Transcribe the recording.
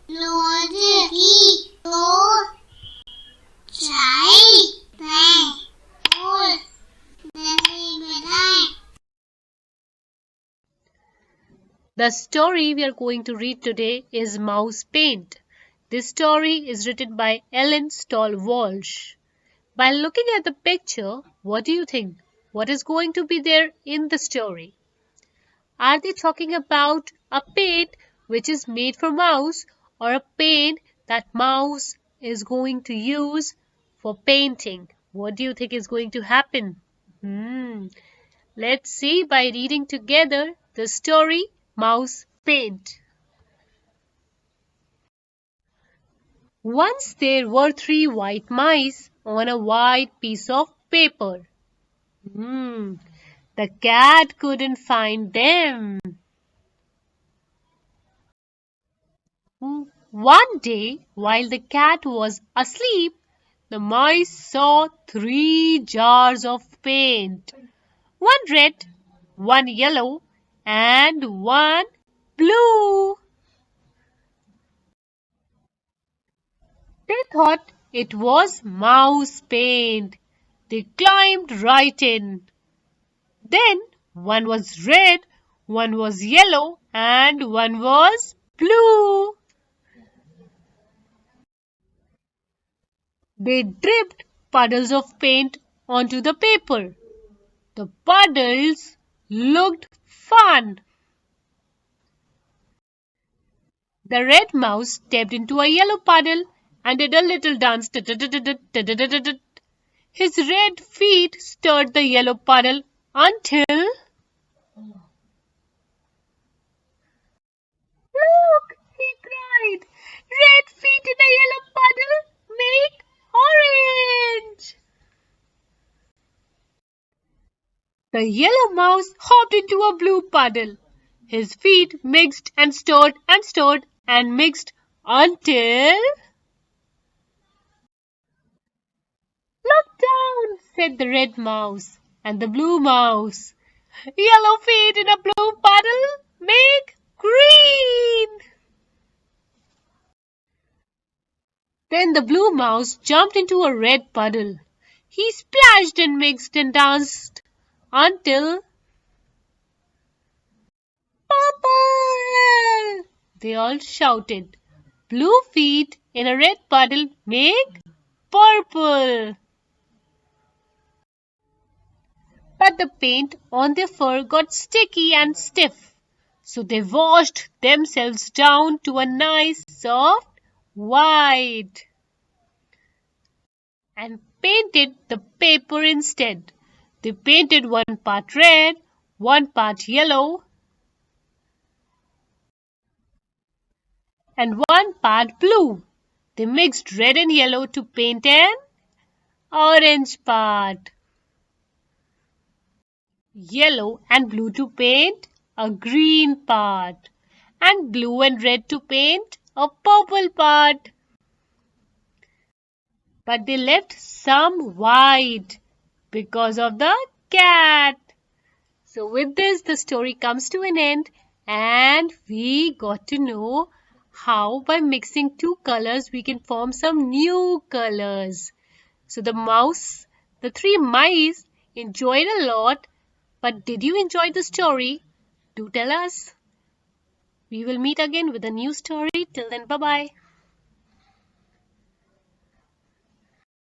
Lúa thì lúa trái vàng ôi nên đi người đây. The story we are going to read today is Mouse Paint. This story is written by Stoll Walsh. By looking at the picture, what do you think? What is going to be there in the story? Are they talking about a paint which is made for mouse or a paint that mouse is going to use for painting? What do you think is going to happen? Let's see by reading together the story Mouse Paint. Once there were 3 white mice on a white piece of paper. The cat couldn't find them. One day, while the cat was asleep, the mice saw 3 jars of paint. One red, one yellow, and one blue. They thought it was mouse paint. They climbed right in. Then one was red, one was yellow, and one was blue. They dripped puddles of paint onto the paper. The puddles looked fun. The red mouse stepped into a yellow puddle and did a little dance. His red feet stirred the yellow puddle until... Look, he cried. Red feet in a yellow puddle make orange. The yellow mouse hopped into a blue puddle. His feet mixed and stirred and mixed until... Look down, said the red mouse and the blue mouse. Yellow feet in a blue puddle make green. Then the blue mouse jumped into a red puddle. He splashed and mixed and danced until... Purple! They all shouted. Blue feet in a red puddle make purple. But the paint on their fur got sticky and stiff, so they washed themselves down to a nice soft white and painted the paper instead. They painted one part red, one part yellow, and one part blue. They mixed red and yellow to paint an orange part. Yellow and blue to paint a green part, and blue and red to paint a purple part. But they left some white because of the cat. So with this, the story comes to an end, and we got to know how by mixing 2 colors we can form some new colors. So the 3 mice enjoyed a lot. But did you enjoy the story? Do tell us. We will meet again with a new story. Till then, bye-bye.